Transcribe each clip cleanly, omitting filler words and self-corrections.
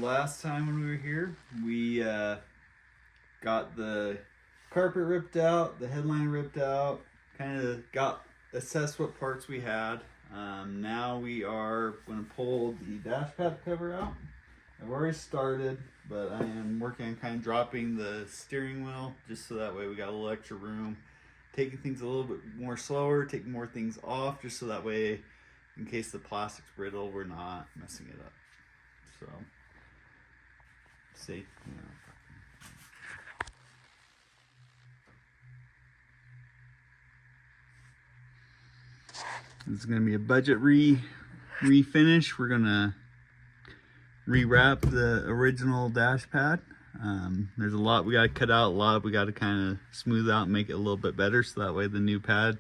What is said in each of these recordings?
last time when we were here, we got the carpet ripped out, the headliner ripped out, kind of assessed what parts we had. Now we are going to pull the dash pad cover out. I've already started, but I am working on kind of dropping the steering wheel just so that way we got a little extra room. Taking things a little bit more slower, taking more things off just so that way in case the plastic's brittle, we're not messing it up. So, safe. This is going to be a budget refinish. We're going to rewrap the original dash pad. There's a lot we got to cut out, a lot we got to kind of smooth out and make it a little bit better so that way the new pad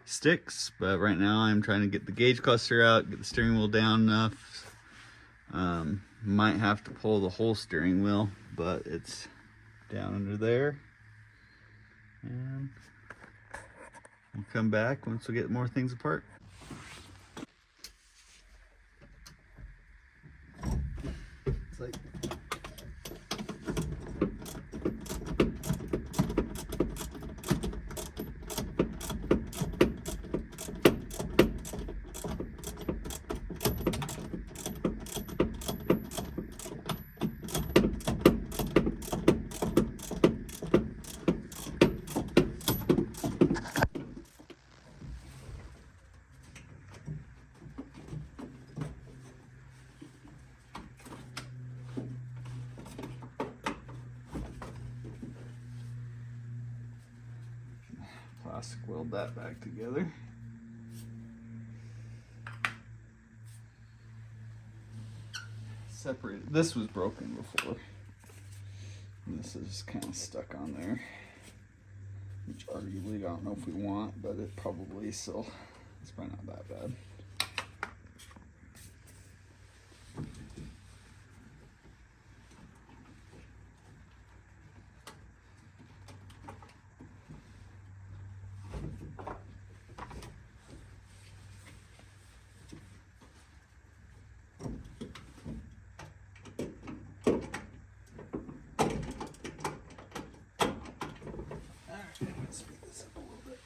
sticks. But right now I'm trying to get the gauge cluster out, get the steering wheel down enough. Might have to pull the whole steering wheel, but it's down under there. And we'll come back once we get more things apart. It's like plastic weld that back together. Separate. This was broken before. And this is kind of stuck on there, which arguably I don't know if we want, but it probably still. It's probably not that bad. Speed this up a little bit.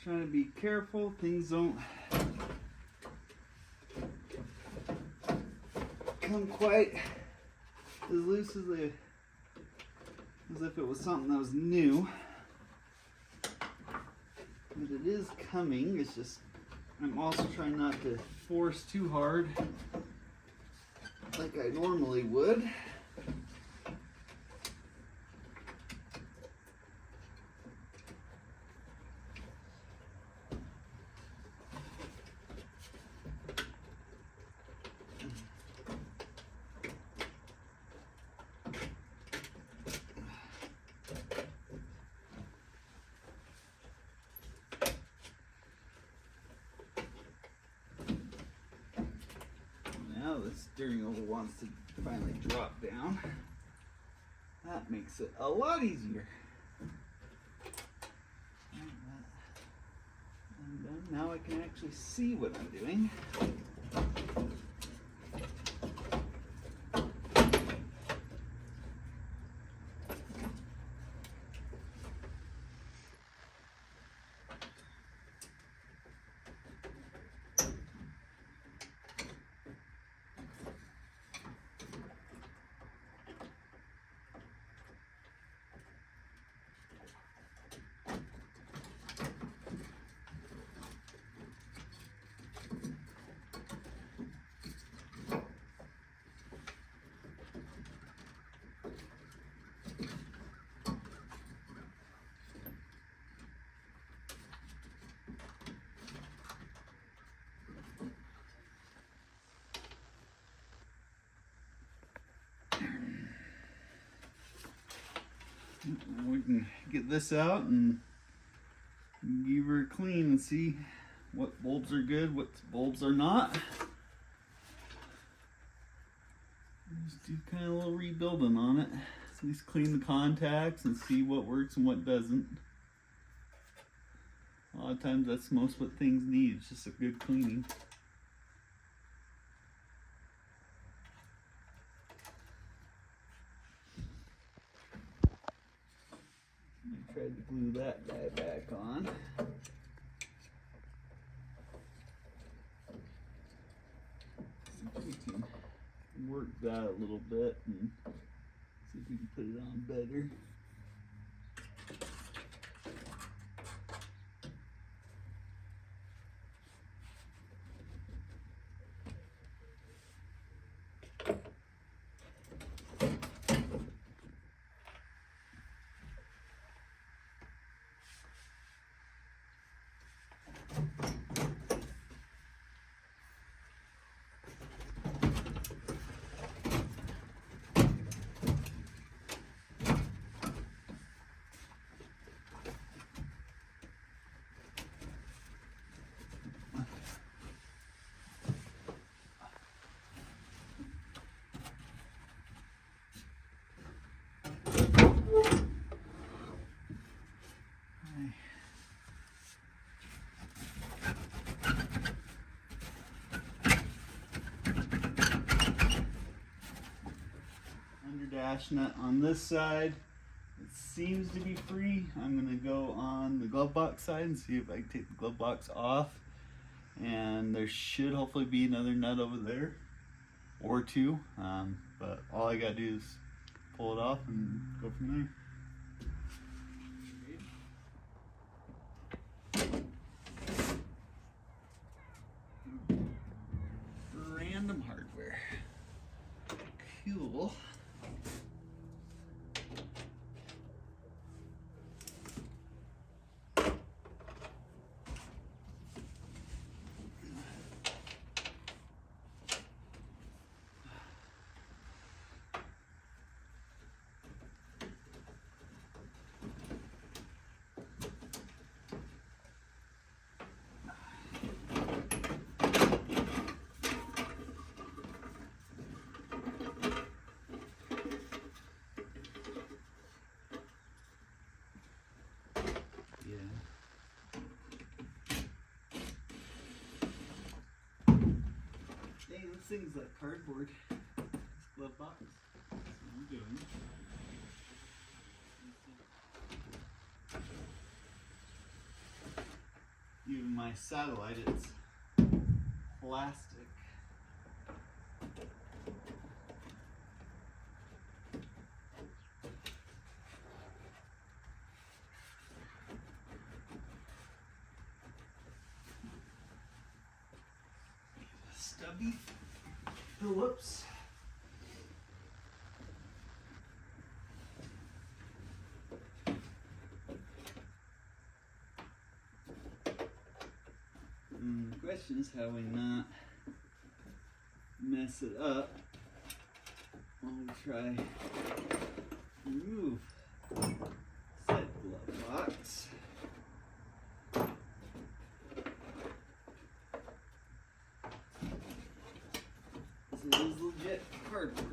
Just trying to be careful, things don't come quite as loose as if it was something that was new. But it is coming, it's just I'm also trying not to force too hard like I normally would. Now the steering wheel wants to finally drop down. That makes it a lot easier. And then now I can actually see what I'm doing. We can get this out and give her a clean and see what bulbs are good, what bulbs are not. Just do kind of a little rebuilding on it. At least clean the contacts and see what works and what doesn't. A lot of times that's most what things need, it's just a good cleaning. I tried to glue that guy back on. See if we can work that a little bit and see if we can put it on better. Dash nut on this side, it seems to be free. I'm gonna go on the glove box side and see if I can take the glove box off, and there should hopefully be another nut over there or two, but all I gotta do is pull it off and go from there. Random hardware. Cool. Dang, this thing's like cardboard. This glove box. That's what I'm doing. Even my satellite, it's plastic. Stubby Phillips. And the question is how we not mess it up while we try to remove said glove box. This is legit cardboard.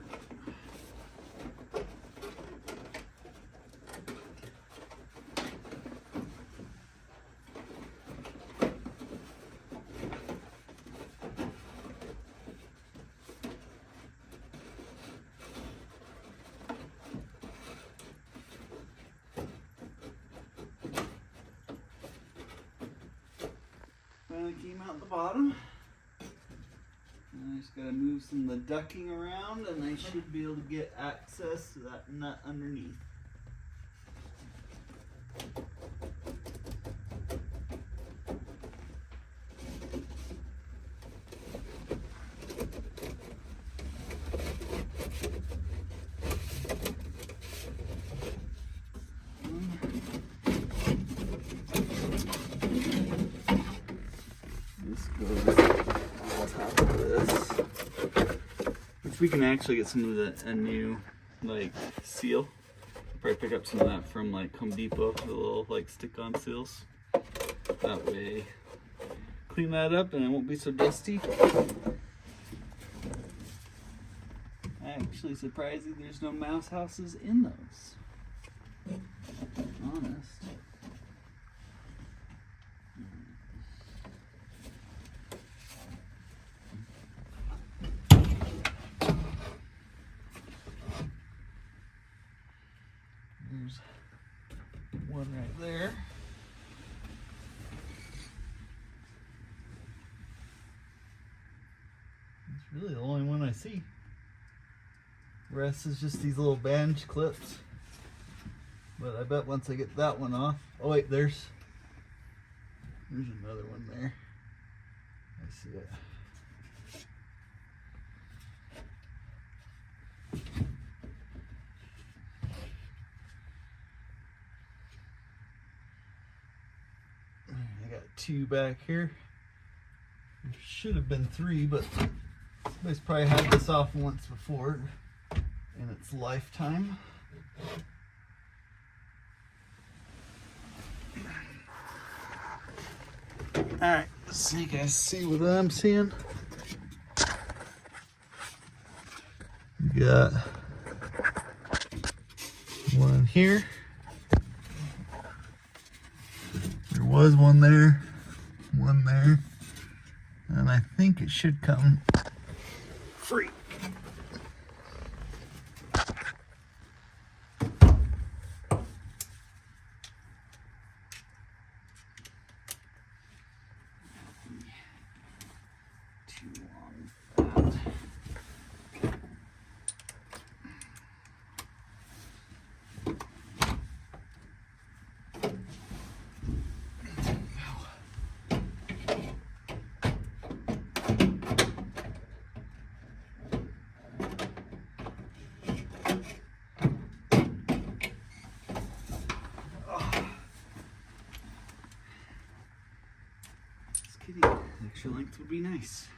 Finally came out the bottom. I just gotta move some of the ducking around and I should be able to get access to that nut underneath. This goes on top of this. Which we can actually get some of a new like seal Probably pick up some of that from like Home Depot, the little like stick-on seals. That way, clean that up and it won't be so dusty. Actually, surprising there's no mouse houses in those. Honest. There's one right there. It's really the only one I see. The rest is just these little bandage clips. But I bet once I get that one off. Oh wait, there's another one there. I see it. I got two back here. There should have been three, but somebody's probably had this off once before in its lifetime. Alright, so you guys see what I'm seeing? You got one here. There was one there, and I think it should come free. Too long. Just kidding. Extra length would be nice.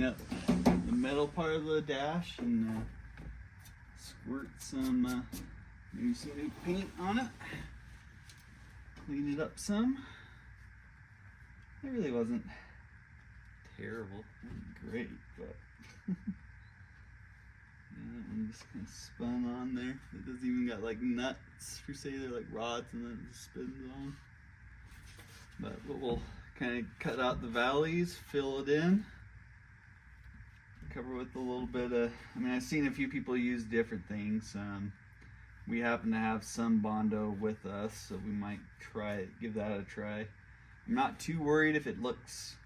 clean up the metal part of the dash and squirt some maybe some new paint on it. Clean it up some. It really wasn't terrible. It wasn't great, but yeah, that one just kind of spun on there. It doesn't even got like nuts per se, they're like rods, and then it just spins on. But we'll kind of cut out the valleys, fill it in, cover with a little bit of, I mean, I've seen a few people use different things. We happen to have some Bondo with us, so we might try it, give that a try. I'm not too worried if it looks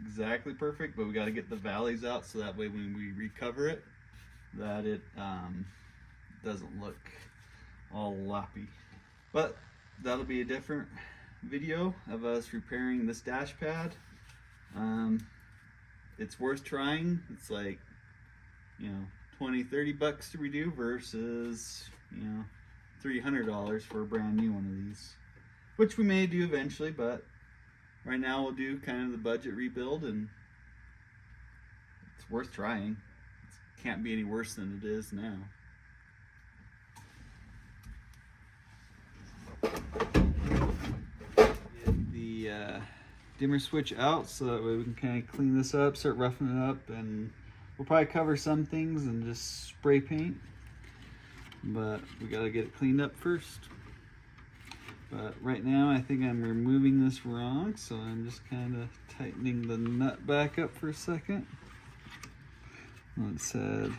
exactly perfect, but we got to get the valleys out so that way when we recover it, that it doesn't look all loppy. But that'll be a different video of us repairing this dash pad. It's worth trying. It's like, you know, 20-30 bucks to redo versus, you know, $300 for a brand new one of these, which we may do eventually, but right now we'll do kind of the budget rebuild, and it's worth trying. It can't be any worse than it is now. Get the dimmer switch out so that way we can kind of clean this up, start roughing it up, and we'll probably cover some things and just spray paint, but we got to get it cleaned up first. But right now I think I'm removing this wrong, so I'm just kind of tightening the nut back up for a second. It said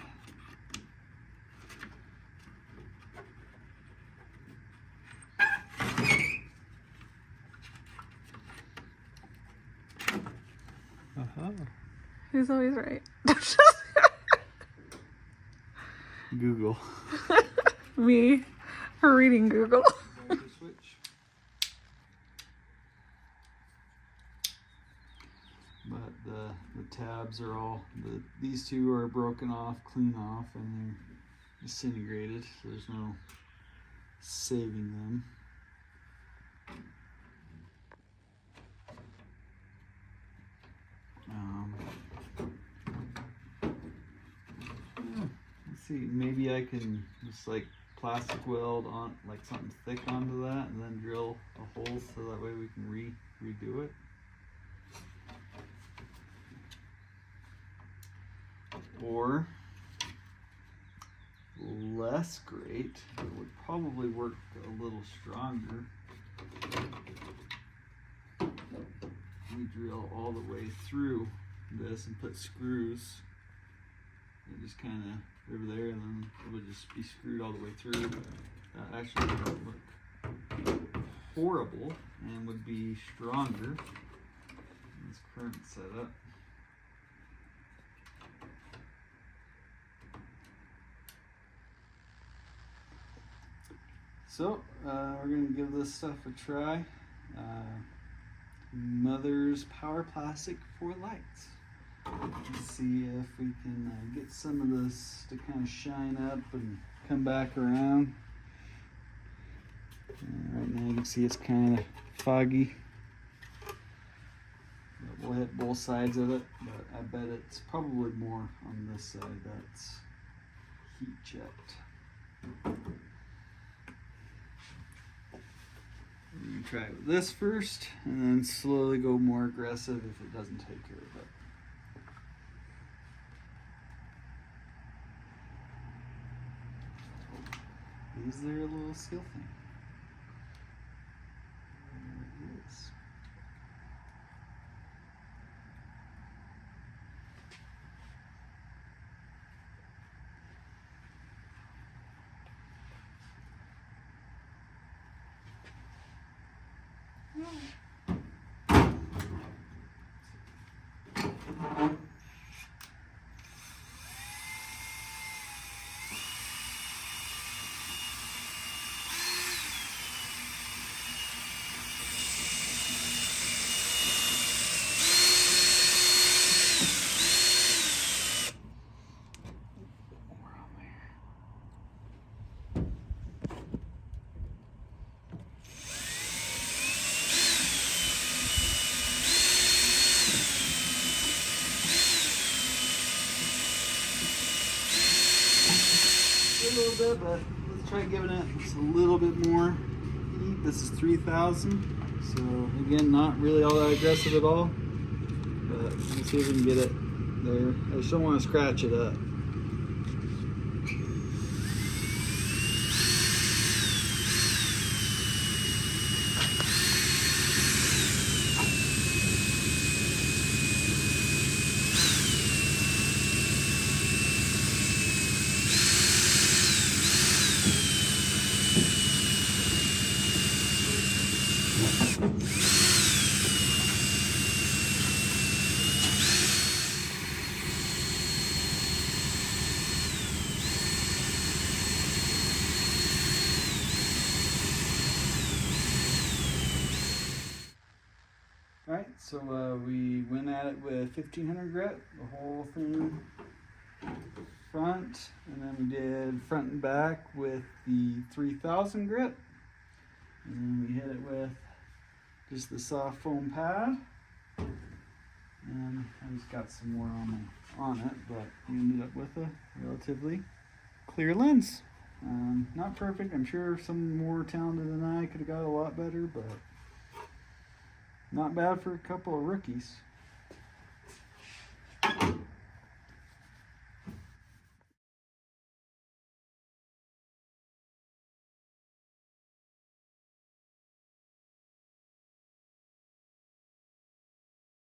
Who's always right? Google. Me. Her reading Google. But the tabs are all, these two are broken off, clean off, and they're disintegrated, so there's no saving them. Let's see, maybe I can just like plastic weld on, like something thick onto that, and then drill a hole so that way we can redo it. Or less great, it would probably work a little stronger. We drill all the way through this and put screws. And just kind of over there, and then it would just be screwed all the way through. That actually would look horrible and would be stronger in this current setup. So we're going to give this stuff a try. Mother's Power Plastic for lights. Let's see if we can get some of this to kind of shine up and come back around. Right now you can see it's kind of foggy. But we'll hit both sides of it, but I bet it's probably more on this side that's heat checked. You can try it with this first, and then slowly go more aggressive if it doesn't take care of it. Is there a little skill thing? There it is. little bit, but let's try giving it just a little bit more heat. This is 3000. So again, not really all that aggressive at all, but let's see if we can get it there. I just don't want to scratch it up. Alright, so we went at it with 1500 grit, the whole thing front, and then we did front and back with the 3000 grit, and then we hit it with just the soft foam pad, and I just got some more on it, but we ended up with a relatively clear lens. Not perfect, I'm sure some more talented than I could have got a lot better, but not bad for a couple of rookies.